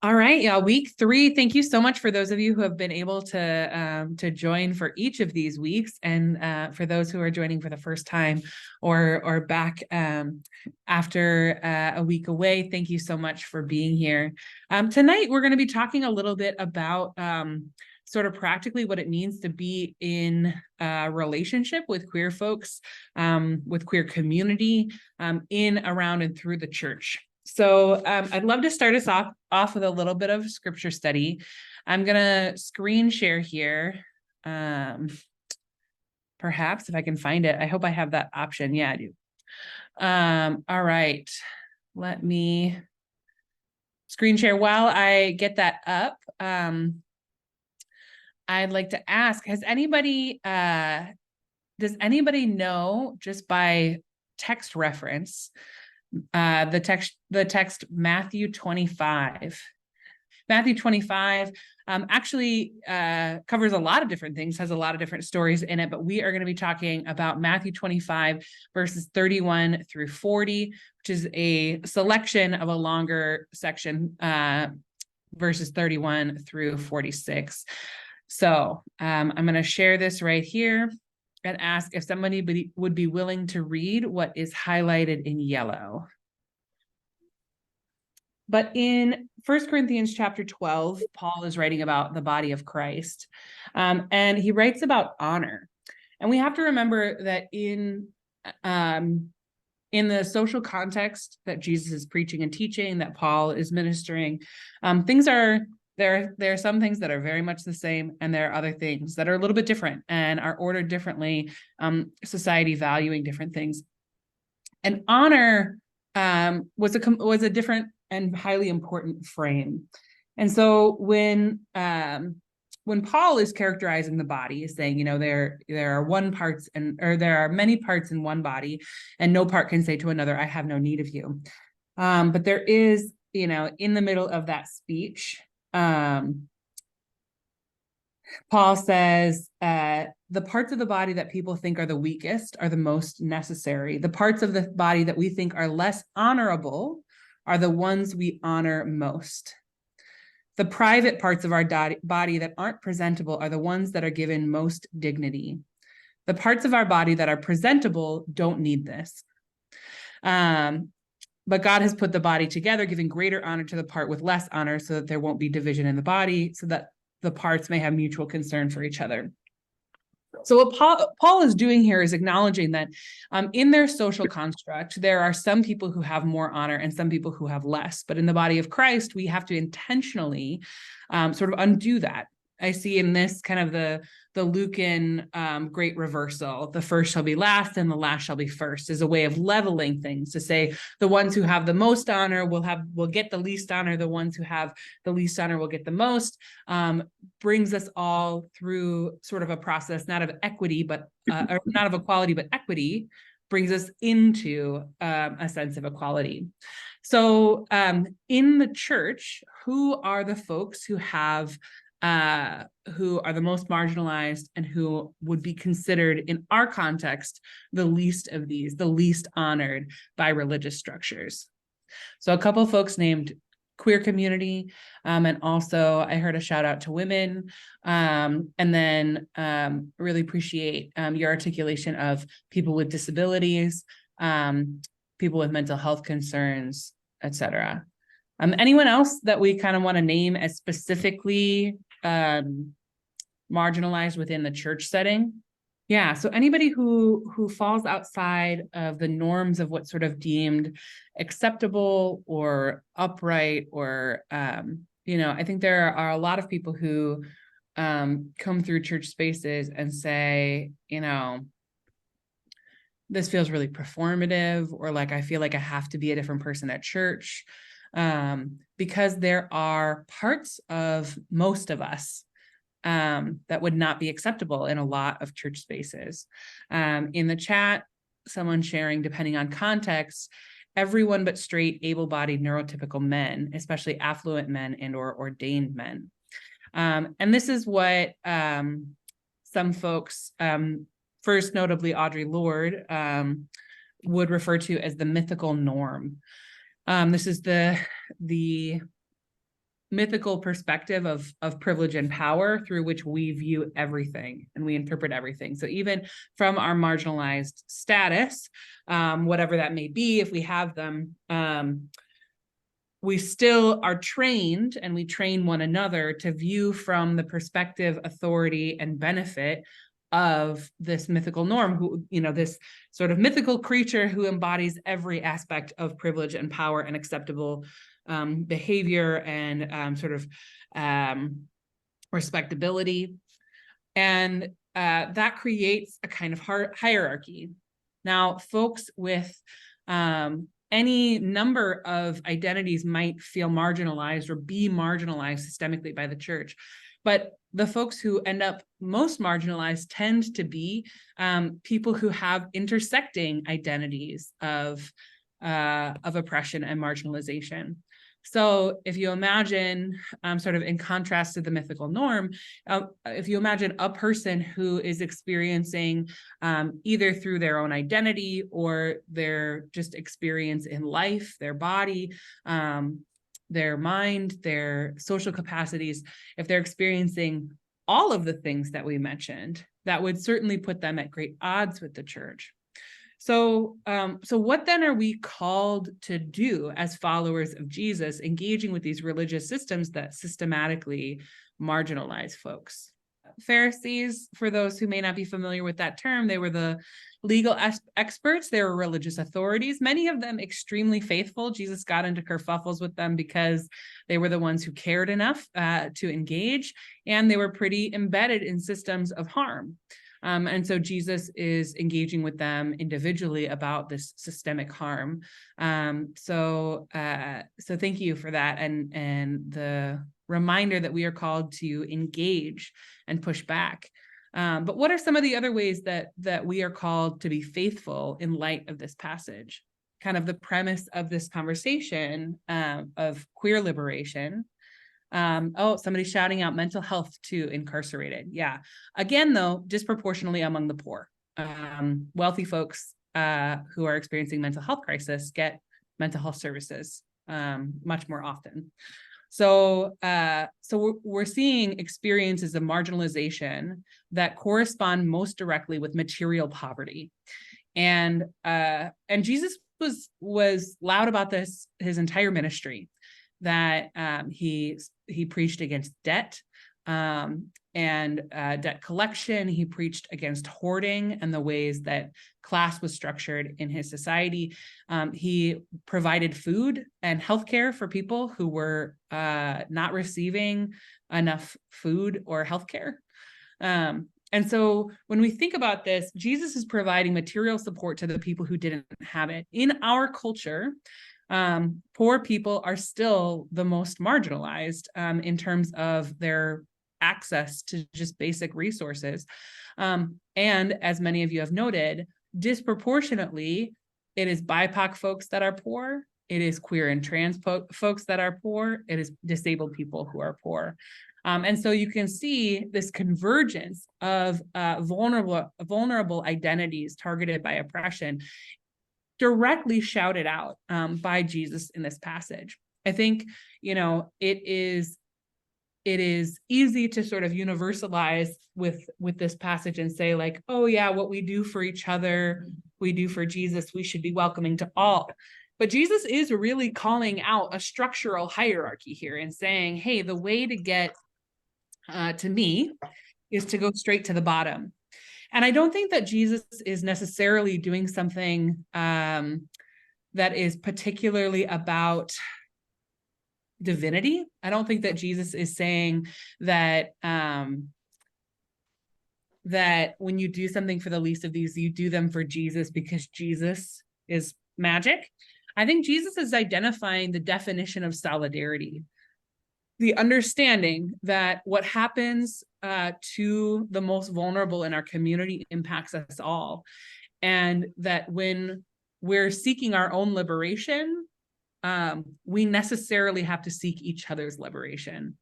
All right, y'all. Week 3. Thank you so much for those of you who have been able to join for each of these weeks, and for those who are joining for the first time or back after a week away. Thank you so much for being here. Tonight we're going to be talking a little bit about sort of practically what it means to be in a relationship with queer folks, with queer community, in, around, and through the church. So I'd love to start us off with a little bit of scripture study. I'm going to screen share here. Perhaps if I can find it. I hope I have that option. Yeah, I do. All right. Let me screen share. While I get that up, I'd like to ask, does anybody know, just by text reference, the text Matthew 25. Matthew 25 actually covers a lot of different things, has a lot of different stories in it, but we are going to be talking about Matthew 25 verses 31 through 40, which is a selection of a longer section, verses 31 through 46. So I'm going to share this right here and ask if somebody would be willing to read what is highlighted in yellow. But in 1 Corinthians chapter 12, Paul is writing about the body of Christ, and he writes about honor. And we have to remember that in the social context that Jesus is preaching and teaching, that Paul is ministering, there are some things that are very much the same, and there are other things that are a little bit different and are ordered differently, society valuing different things. And honor was a different and highly important frame. And so when Paul is characterizing the body, is saying, there are many parts in one body, and no part can say to another, I have no need of you. But there is, in the middle of that speech, Paul says, the parts of the body that people think are the weakest are the most necessary. The parts of the body that we think are less honorable are the ones we honor most. The private parts of our body that aren't presentable are the ones that are given most dignity. The parts of our body that are presentable don't need this. But God has put the body together, giving greater honor to the part with less honor, so that there won't be division in the body, so that the parts may have mutual concern for each other. So what Paul is doing here is acknowledging that in their social construct, there are some people who have more honor and some people who have less. But in the body of Christ, we have to intentionally sort of undo that. I see in this kind of the Lucan great reversal, the first shall be last and the last shall be first, is a way of leveling things, to say the ones who have the most honor will get the least honor, the ones who have the least honor will get the most, brings us all through sort of a process, not of equity, but or not of equality, but equity, brings us into a sense of equality. So in the church, who are the folks who are the most marginalized and who would be considered, in our context, the least of these, the least honored by religious structures? So a couple of folks named queer community, and also I heard a shout out to women, and then really appreciate your articulation of people with disabilities, people with mental health concerns, etc. Anyone else that we kind of want to name as specifically marginalized within the church setting? Yeah, so anybody who falls outside of the norms of what's sort of deemed acceptable or upright, or I think there are a lot of people who come through church spaces and say, this feels really performative, or like I feel like I have to be a different person at church, because there are parts of most of us that would not be acceptable in a lot of church spaces. In the chat, someone sharing, depending on context, everyone but straight, able-bodied, neurotypical men, especially affluent men and or ordained men. And this is what some folks, first notably Audre Lorde, would refer to as the mythical norm. This is the mythical perspective of privilege and power through which we view everything and we interpret everything. So even from our marginalized status, whatever that may be, if we have them, we still are trained, and we train one another to view from the perspective, authority, and benefit of this mythical norm, who, this sort of mythical creature who embodies every aspect of privilege and power and acceptable behavior and respectability. And that creates a kind of hierarchy. Now, folks with any number of identities might feel marginalized or be marginalized systemically by the church. But the folks who end up most marginalized tend to be people who have intersecting identities of oppression and marginalization. So if you imagine, sort of in contrast to the mythical norm, if you imagine a person who is experiencing either through their own identity or their just experience in life, their body, their mind, their social capacities, if they're experiencing all of the things that we mentioned, that would certainly put them at great odds with the church. So what then are we called to do as followers of Jesus, engaging with these religious systems that systematically marginalize folks? Pharisees, for those who may not be familiar with that term, they were the legal experts. They were religious authorities, many of them extremely faithful. Jesus got into kerfuffles with them because they were the ones who cared enough to engage, and they were pretty embedded in systems of harm. And so Jesus is engaging with them individually about this systemic harm. So thank you for that, and the reminder that we are called to engage and push back. But what are some of the other ways that we are called to be faithful in light of this passage? Kind of the premise of this conversation of queer liberation. Somebody's shouting out mental health to incarcerated. Yeah. Again, though, disproportionately among the poor. Wealthy folks who are experiencing mental health crisis get mental health services much more often. So we're seeing experiences of marginalization that correspond most directly with material poverty. And Jesus was loud about this his entire ministry, that he preached against debt and debt collection. He preached against hoarding and the ways that class was structured in his society. He provided food and healthcare for people who were not receiving enough food or healthcare. And so when we think about this, Jesus is providing material support to the people who didn't have it. In our culture, poor people are still the most marginalized in terms of their access to just basic resources. And as many of you have noted, disproportionately, it is BIPOC folks that are poor. It is queer and trans folks that are poor. It is disabled people who are poor. And so you can see this convergence of vulnerable identities targeted by oppression directly shouted out by Jesus in this passage. I think, it is easy to sort of universalize with this passage and say, like, oh yeah, what we do for each other, we do for Jesus, we should be welcoming to all. But Jesus is really calling out a structural hierarchy here and saying, hey, the way to get to me is to go straight to the bottom. And I don't think that Jesus is necessarily doing something that is particularly about divinity. I don't think that Jesus is saying that that when you do something for the least of these, you do them for Jesus because Jesus is magic. I think Jesus is identifying the definition of solidarity, the understanding that what happens to the most vulnerable in our community impacts us all. And that when we're seeking our own liberation, we necessarily have to seek each other's liberation.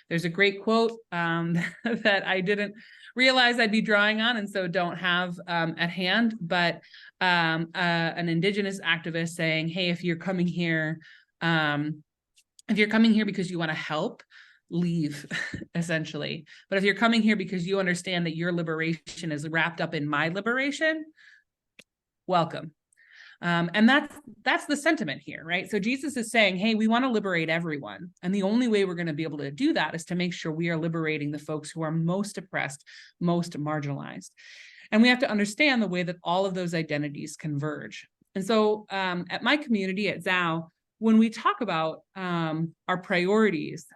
There's a great quote that I didn't realize I'd be drawing on, and so don't have at hand, but an Indigenous activist saying, hey, if you're coming here If you're coming here because you want to help, leave, essentially. But if you're coming here because you understand that your liberation is wrapped up in my liberation, welcome. And that's the sentiment here, right? So Jesus is saying, hey, we want to liberate everyone. And the only way we're going to be able to do that is to make sure we are liberating the folks who are most oppressed, most marginalized. And we have to understand the way that all of those identities converge. And so at my community at Zao, when we talk about our priorities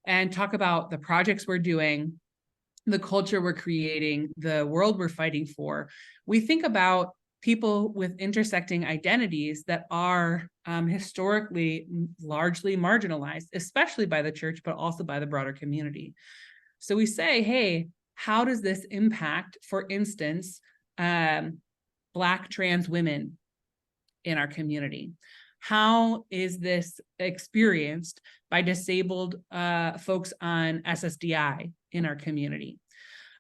and talk about the projects we're doing, the culture we're creating, the world we're fighting for, we think about people with intersecting identities that are historically largely marginalized, especially by the church, but also by the broader community. So we say, hey, how does this impact, for instance, Black trans women in our community? How is this experienced by disabled folks on SSDI in our community?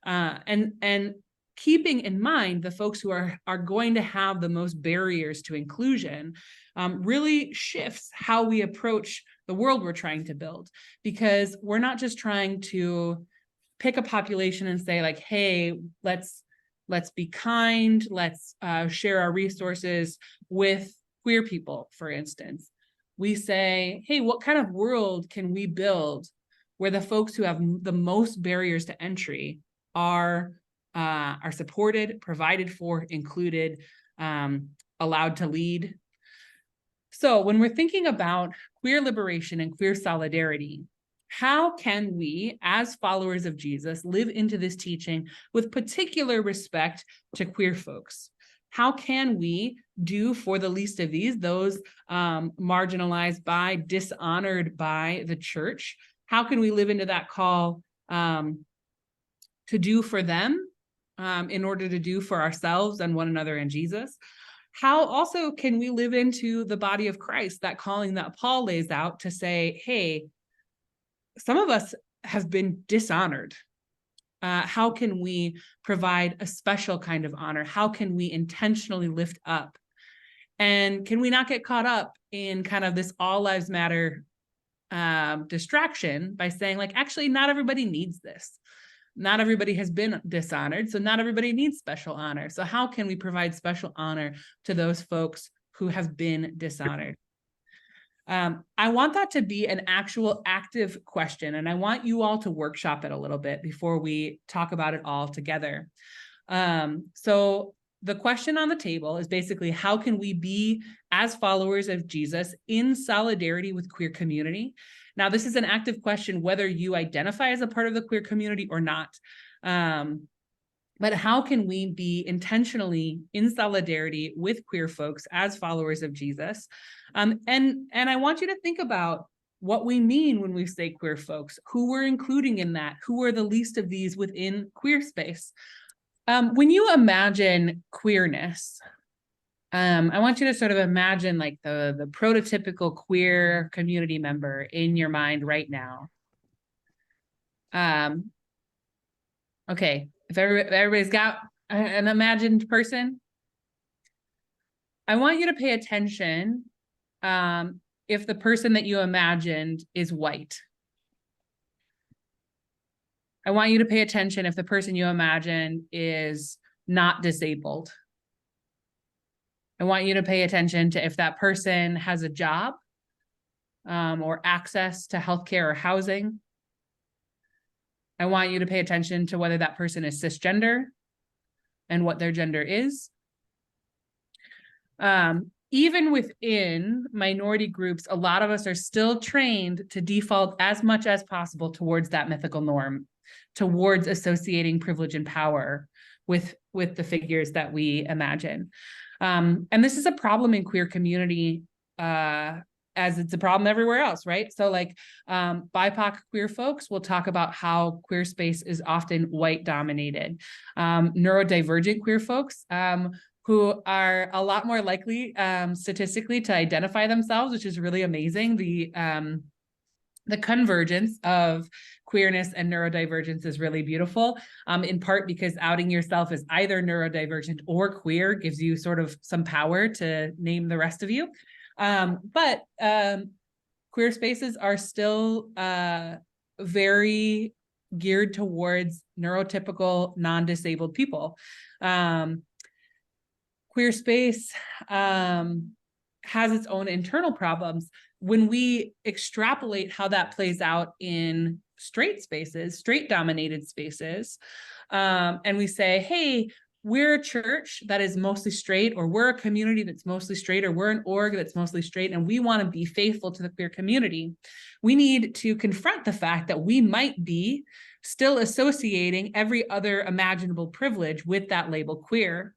And keeping in mind the folks who are going to have the most barriers to inclusion really shifts how we approach the world we're trying to build, because we're not just trying to pick a population and say like, hey, let's be kind, let's share our resources with queer people, for instance. We say, hey, what kind of world can we build where the folks who have the most barriers to entry are supported, provided for, included, allowed to lead? So when we're thinking about queer liberation and queer solidarity, how can we, as followers of Jesus, live into this teaching with particular respect to queer folks? How can we do for the least of these, those marginalized by, dishonored by the church? How can we live into that call to do for them in order to do for ourselves and one another in Jesus? How also can we live into the body of Christ, that calling that Paul lays out to say, hey, some of us have been dishonored. How can we provide a special kind of honor? How can we intentionally lift up? And can we not get caught up in kind of this all lives matter distraction by saying like, actually, not everybody needs this. Not everybody has been dishonored, so not everybody needs special honor. So how can we provide special honor to those folks who have been dishonored? I want that to be an actual active question, and I want you all to workshop it a little bit before we talk about it all together. So the question on the table is basically, how can we be, as followers of Jesus, in solidarity with queer community? Now, this is an active question, whether you identify as a part of the queer community or not. But how can we be intentionally in solidarity with queer folks as followers of Jesus? And I want you to think about what we mean when we say queer folks, who we're including in that, who are the least of these within queer space. When you imagine queerness, I want you to sort of imagine like the prototypical queer community member in your mind right now. Okay, if everybody's got an imagined person, I want you to pay attention if the person that you imagined is white. I want you to pay attention if the person you imagined is not disabled. I want you to pay attention to if that person has a job or access to healthcare or housing. I want you to pay attention to whether that person is cisgender and what their gender is. Even within minority groups, a lot of us are still trained to default as much as possible towards that mythical norm, towards associating privilege and power with the figures that we imagine. And this is a problem in queer community, as it's a problem everywhere else, right? So like BIPOC queer folks will talk about how queer space is often white dominated. Neurodivergent queer folks who are a lot more likely statistically to identify themselves, which is really amazing. The convergence of queerness and neurodivergence is really beautiful, in part because outing yourself as either neurodivergent or queer gives you sort of some power to name the rest of you. But queer spaces are still very geared towards neurotypical, non-disabled people. Queer space has its own internal problems. When we extrapolate how that plays out in straight spaces, straight-dominated spaces, and we say, hey, we're a church that is mostly straight, or we're a community that's mostly straight, or we're an org that's mostly straight, and we want to be faithful to the queer community, we need to confront the fact that we might be still associating every other imaginable privilege with that label queer.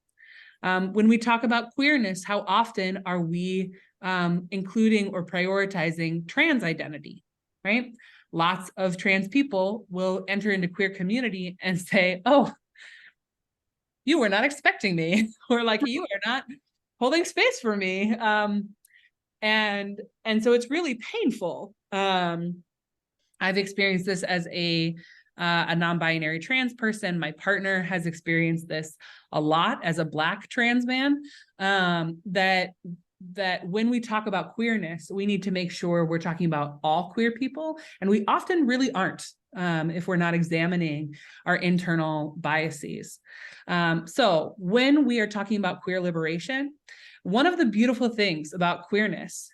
When we talk about queerness, how often are we including or prioritizing trans identity, right? Lots of trans people will enter into queer community and say, oh, you were not expecting me, or like, you are not holding space for me. And so it's really painful. I've experienced this as a non-binary trans person. My partner has experienced this a lot as a Black trans man, that when we talk about queerness, we need to make sure we're talking about all queer people. And we often really aren't, if we're not examining our internal biases. So when we are talking about queer liberation, one of the beautiful things about queerness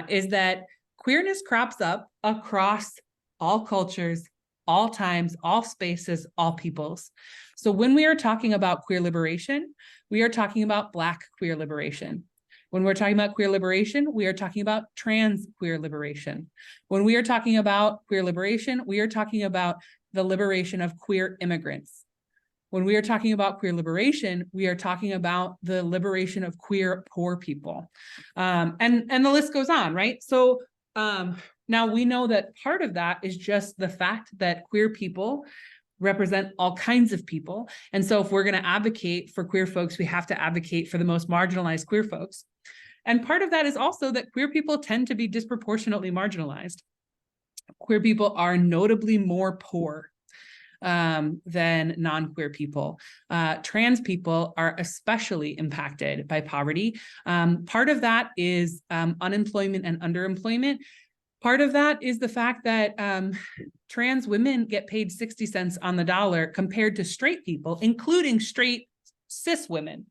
is that queerness crops up across all cultures, all times, all spaces, all peoples. So when we are talking about queer liberation, we are talking about Black queer liberation. When we're talking about queer liberation, we are talking about trans queer liberation. When we are talking about queer liberation, we are talking about the liberation of queer immigrants. When we are talking about queer liberation, we are talking about the liberation of queer poor people. And the list goes on, right? So now we know that part of that is just the fact that queer people represent all kinds of people. And so if we're going to advocate for queer folks, we have to advocate for the most marginalized queer folks. And part of that is also that queer people tend to be disproportionately marginalized. Queer people are notably more poor than non-queer people. Trans people are especially impacted by poverty. Part of that is unemployment and underemployment. Part of that is the fact that trans women get paid 60 cents on the dollar compared to straight people, including straight cis women.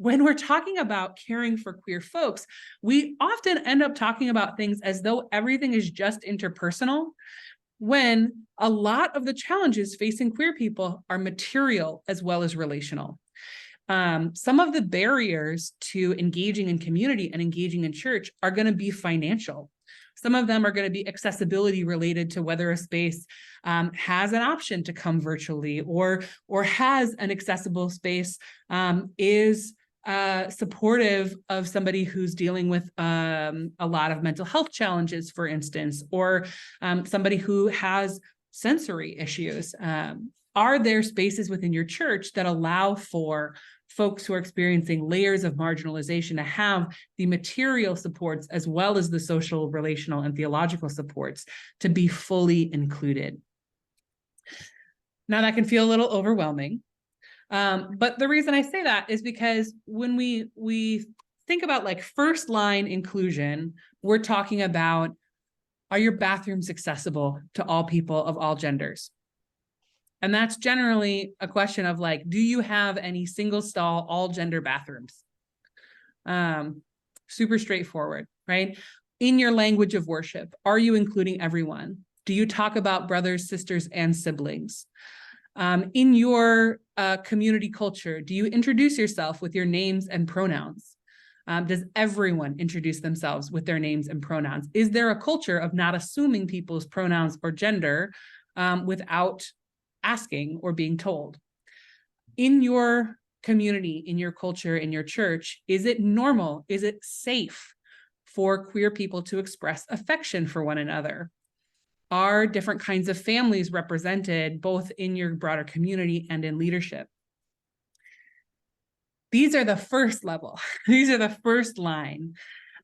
When we're talking about caring for queer folks, we often end up talking about things as though everything is just interpersonal, when a lot of the challenges facing queer people are material as well as relational. Some of the barriers to engaging in community and engaging in church are going to be financial. Some of them are going to be accessibility related to whether a space has an option to come virtually, or has an accessible space, is supportive of somebody who's dealing with a lot of mental health challenges, for instance, or somebody who has sensory issues. Are there spaces within your church that allow for folks who are experiencing layers of marginalization to have the material supports as well as the social, relational, and theological supports to be fully included? Now, that can feel a little overwhelming. But the reason I say that is because when we think about like first line inclusion, we're talking about, are your bathrooms accessible to all people of all genders? And that's generally a question of like, do you have any single stall, all gender bathrooms? Super straightforward, right? In your language of worship, are you including everyone? Do you talk about brothers, sisters, and siblings? In your community culture, do you introduce yourself with your names and pronouns? Does everyone introduce themselves with their names and pronouns? Is there a culture of not assuming people's pronouns or gender without asking or being told? In your community, in your culture, in your church, is it normal? Is it safe for queer people to express affection for one another? Are different kinds of families represented both in your broader community and in leadership? These are the first level. These are the first line,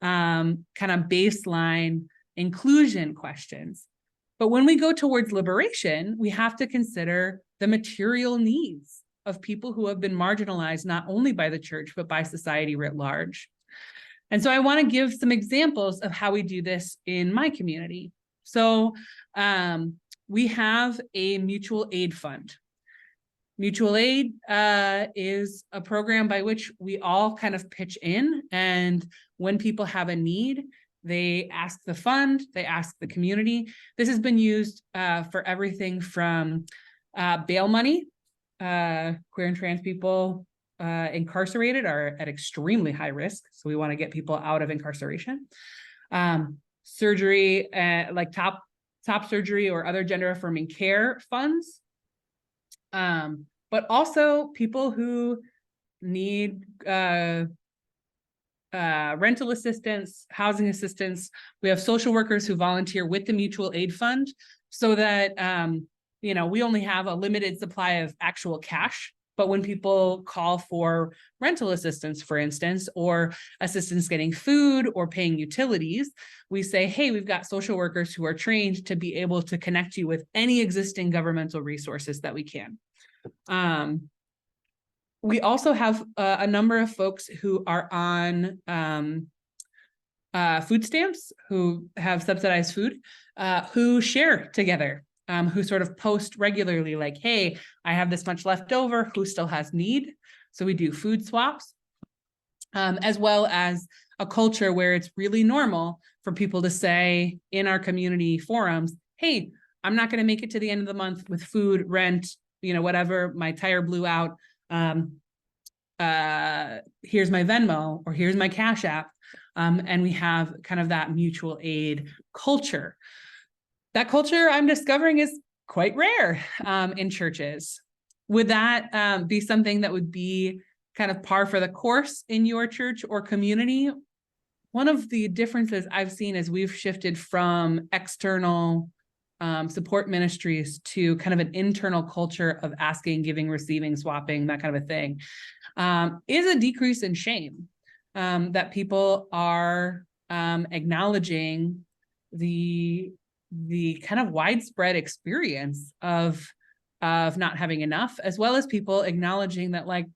kind of baseline inclusion questions. But when we go towards liberation, we have to consider the material needs of people who have been marginalized, not only by the church, but by society writ large. And so I want to give some examples of how we do this in my community. So we have a mutual aid fund. Mutual aid is a program by which we all kind of pitch in, and when people have a need, they ask the fund, they ask the community. This has been used for everything from bail money. Queer and trans people incarcerated are at extremely high risk, so we want to get people out of incarceration. Surgery, like top surgery or other gender affirming care funds. But also people who need rental assistance, housing assistance. We have social workers who volunteer with the mutual aid fund so that, we only have a limited supply of actual cash. But when people call for rental assistance, for instance, or assistance getting food or paying utilities, we say, hey, we've got social workers who are trained to be able to connect you with any existing governmental resources that we can. We also have a number of folks who are on food stamps, who have subsidized food, who share together. Who sort of post regularly like, hey, I have this much left over, who still has need? So we do food swaps, as well as a culture where it's really normal for people to say in our community forums, hey, I'm not going to make it to the end of the month with food, rent, whatever, my tire blew out. Here's my Venmo or here's my Cash App. And we have kind of that mutual aid culture. That culture I'm discovering is quite rare in churches. Would that be something that would be kind of par for the course in your church or community? One of the differences I've seen is we've shifted from external support ministries to kind of an internal culture of asking, giving, receiving, swapping, that kind of a thing, is a decrease in shame, that people are acknowledging the kind of widespread experience of not having enough, as well as people acknowledging that like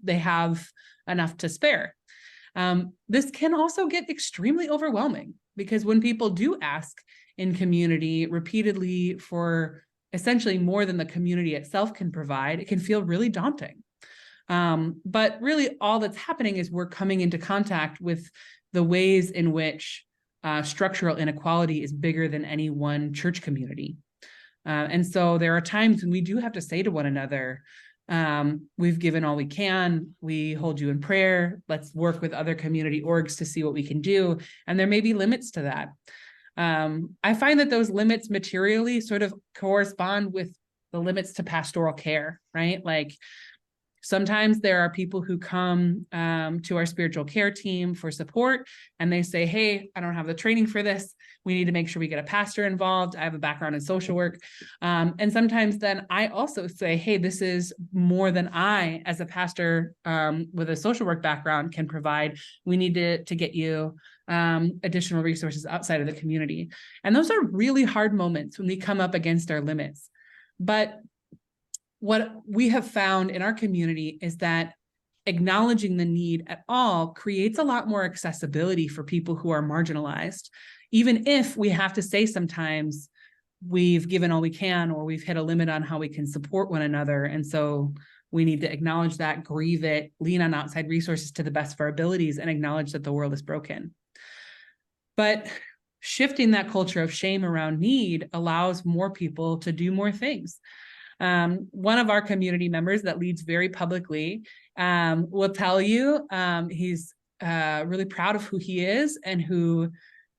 they have enough to spare. This can also get extremely overwhelming because when people do ask in community repeatedly for essentially more than the community itself can provide, it can feel really daunting. But really all that's happening is we're coming into contact with the ways in which structural inequality is bigger than any one church community. And so there are times when we do have to say to one another, we've given all we can, we hold you in prayer, let's work with other community orgs to see what we can do. And there may be limits to that. I find that those limits materially sort of correspond with the limits to pastoral care, right? Like sometimes there are people who come to our spiritual care team for support and they say, hey, I don't have the training for this. We need to make sure we get a pastor involved. I have a background in social work. And sometimes then I also say, hey, this is more than I, as a pastor with a social work background, can provide. We need to get you additional resources outside of the community. And those are really hard moments when we come up against our limits. But what we have found in our community is that acknowledging the need at all creates a lot more accessibility for people who are marginalized, even if we have to say sometimes we've given all we can or we've hit a limit on how we can support one another. And so we need to acknowledge that, grieve it, lean on outside resources to the best of our abilities, and acknowledge that the world is broken. But shifting that culture of shame around need allows more people to do more things. One of our community members that leads very publicly will tell you he's really proud of who he is and who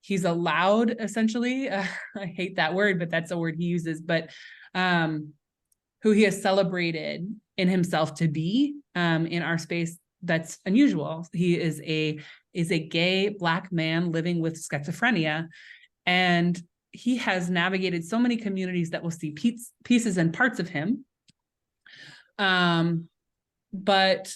he's allowed, essentially. I hate that word, but that's a word he uses, but who he has celebrated in himself to be in our space. That's unusual. He is a gay Black man living with schizophrenia, and he has navigated so many communities that will see pieces and parts of him. But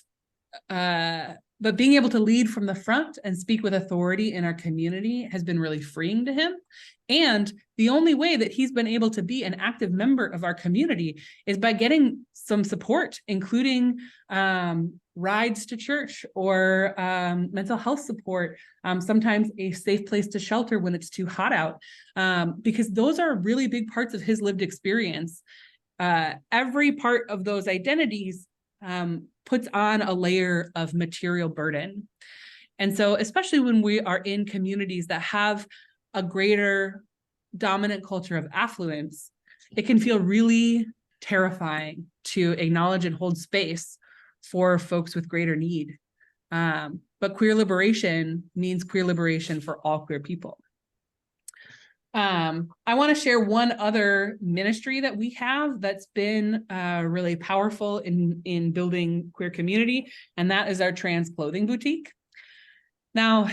being able to lead from the front and speak with authority in our community has been really freeing to him. And the only way that he's been able to be an active member of our community is by getting some support, including rides to church or mental health support, sometimes a safe place to shelter when it's too hot out, because those are really big parts of his lived experience. Every part of those identities puts on a layer of material burden. And so, especially when we are in communities that have a greater dominant culture of affluence, it can feel really terrifying to acknowledge and hold space for folks with greater need. But queer liberation means queer liberation for all queer people. I want to share one other ministry that we have that's been really powerful in building queer community, and that is our trans clothing boutique. Now,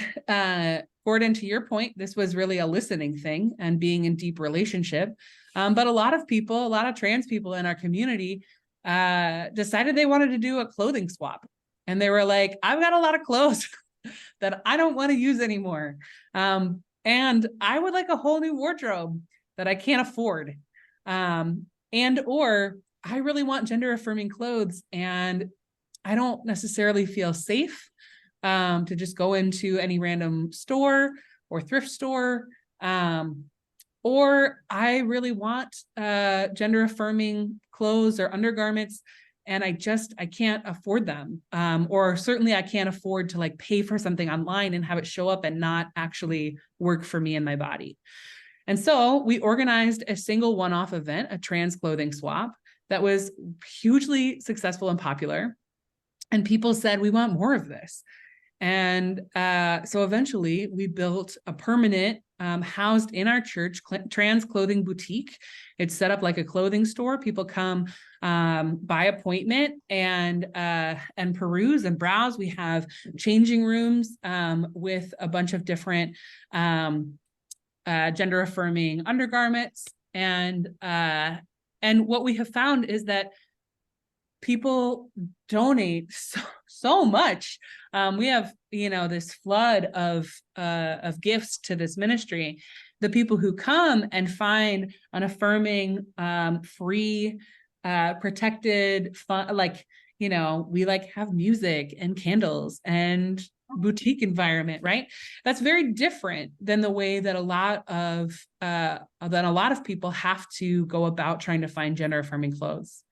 Gordon, to your point, this was really a listening thing and being in deep relationship. But a lot of people, a lot of trans people in our community decided they wanted to do a clothing swap. And they were like, I've got a lot of clothes that I don't want to use anymore. And I would like a whole new wardrobe that I can't afford. Or I really want gender affirming clothes and I don't necessarily feel safe to just go into any random store or thrift store. Or I really want gender affirming clothes or undergarments and I can't afford them. Or certainly I can't afford to like pay for something online and have it show up and not actually work for me and my body. And so we organized a single one-off event, a trans clothing swap that was hugely successful and popular. And people said, we want more of this. And so eventually we built a permanent housed in our church trans clothing boutique. It's set up like a clothing store. People come by appointment and peruse and browse. We have changing rooms with a bunch of different gender affirming undergarments. And what we have found is that people donate so much. We have, this flood of gifts to this ministry. The people who come and find an affirming, free, protected, fun, we have music and candles and boutique environment, right? That's very different than the way that a lot of people have to go about trying to find gender affirming clothes.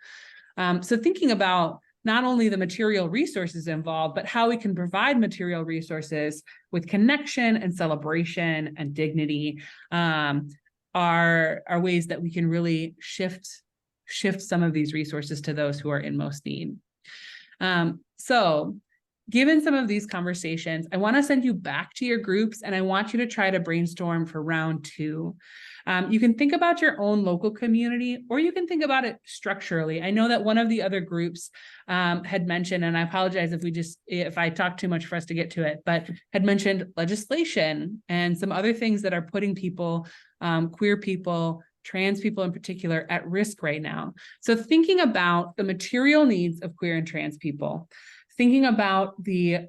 So thinking about not only the material resources involved, but how we can provide material resources with connection and celebration and dignity are ways that we can really shift some of these resources to those who are in most need. So given some of these conversations, I want to send you back to your groups and I want you to try to brainstorm for round 2. You can think about your own local community, or you can think about it structurally. I know that one of the other groups had mentioned, and I apologize if I talk too much for us to get to it, but had mentioned legislation and some other things that are putting people, queer people, trans people in particular, at risk right now. So thinking about the material needs of queer and trans people, thinking about the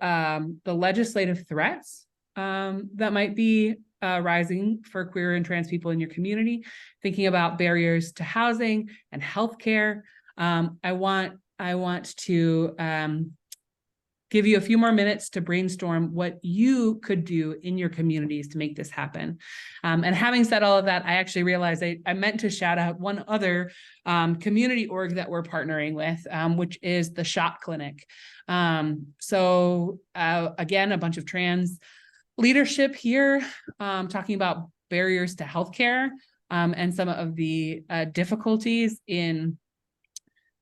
legislative threats that might be rising for queer and trans people in your community, thinking about barriers to housing and healthcare. I want to give you a few more minutes to brainstorm what you could do in your communities to make this happen. And having said all of that, I actually realized I meant to shout out one other community org that we're partnering with, which is the Shot Clinic. So again, a bunch of trans leadership here, talking about barriers to healthcare and some of the difficulties in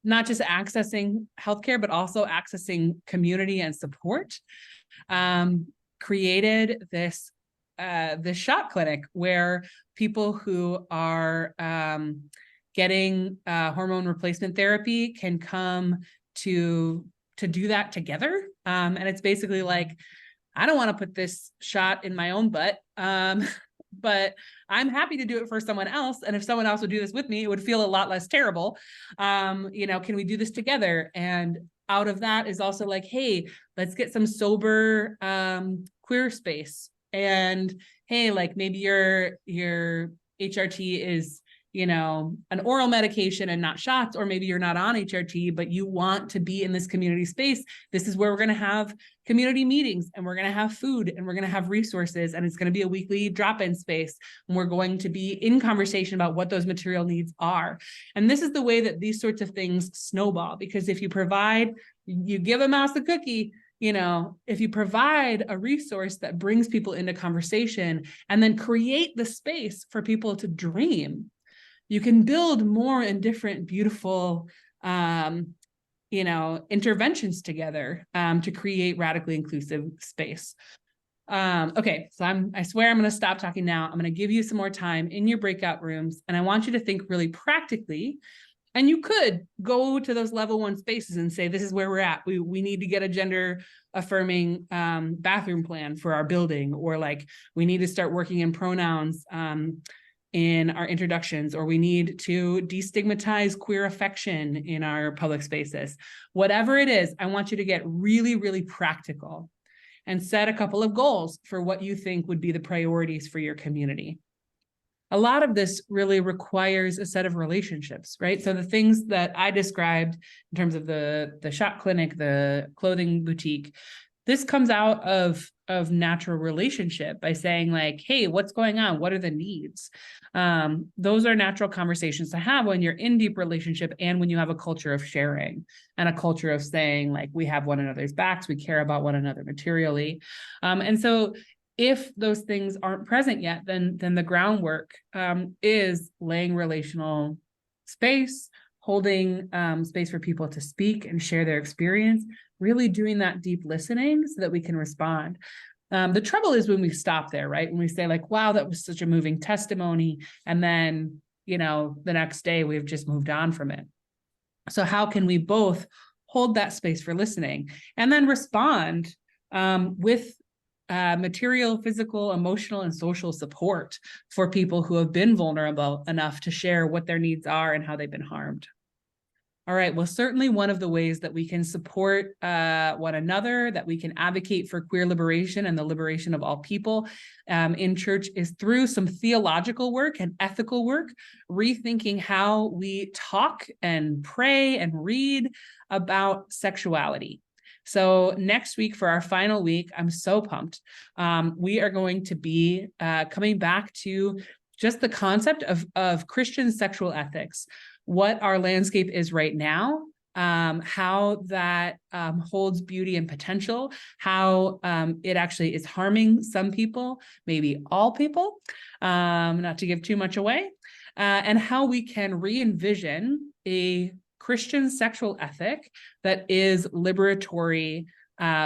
not just accessing healthcare, but also accessing community and support, created this Shot Clinic where people who are getting hormone replacement therapy can come to do that together. And it's basically like, I don't want to put this shot in my own butt, but I'm happy to do it for someone else. And if someone else would do this with me, it would feel a lot less terrible. Can we do this together? And out of that is also like, hey, let's get some sober queer space. And hey, like maybe your HRT an oral medication and not shots, or maybe you're not on HRT, but you want to be in this community space. This is where we're going to have community meetings, and we're going to have food, and we're going to have resources, and it's going to be a weekly drop-in space. And we're going to be in conversation about what those material needs are. And this is the way that these sorts of things snowball, because if you give a mouse a cookie, if you provide a resource that brings people into conversation and then create the space for people to dream, you can build more and different, beautiful, interventions together to create radically inclusive space. Okay, so I swear I'm going to stop talking now. I'm going to give you some more time in your breakout rooms, and I want you to think really practically. And you could go to those level 1 spaces and say, this is where we're at. We need to get a gender affirming bathroom plan for our building, or like we need to start working in pronouns in our introductions, or we need to destigmatize queer affection in our public spaces. Whatever it is, I want you to get really, really practical and set a couple of goals for what you think would be the priorities for your community. A lot of this really requires a set of relationships, right? So the things that I described in terms of the shop clinic, the clothing boutique, this comes out of natural relationship by saying like, hey, what's going on? What are the needs? Those are natural conversations to have when you're in deep relationship, and when you have a culture of sharing and a culture of saying like, we have one another's backs, we care about one another materially. And so if those things aren't present yet, then the groundwork is laying relational space, holding space for people to speak and share their experience, really doing that deep listening so that we can respond. The trouble is when we stop there, right? When we say like, wow, that was such a moving testimony. And then, the next day we've just moved on from it. So how can we both hold that space for listening and then respond with material, physical, emotional, and social support for people who have been vulnerable enough to share what their needs are and how they've been harmed. All right, well, certainly one of the ways that we can support one another, that we can advocate for queer liberation and the liberation of all people in church is through some theological work and ethical work, rethinking how we talk and pray and read about sexuality. So next week, for our final week, I'm so pumped. We are going to be coming back to just the concept of Christian sexual ethics, what our landscape is right now, how that holds beauty and potential, how it actually is harming some people, maybe all people, not to give too much away, and how we can re-envision a Christian sexual ethic that is liberatory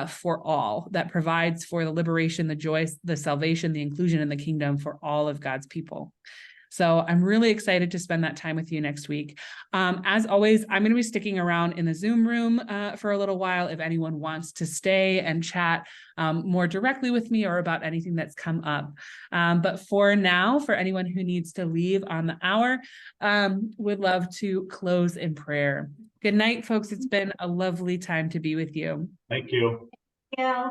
for all, that provides for the liberation, the joy, the salvation, the inclusion, and the kingdom for all of God's people. So I'm really excited to spend that time with you next week. As always, I'm going to be sticking around in the Zoom room for a little while if anyone wants to stay and chat more directly with me or about anything that's come up. But for now, for anyone who needs to leave on the hour, would love to close in prayer. Good night, folks. It's been a lovely time to be with you. Thank you. Yeah.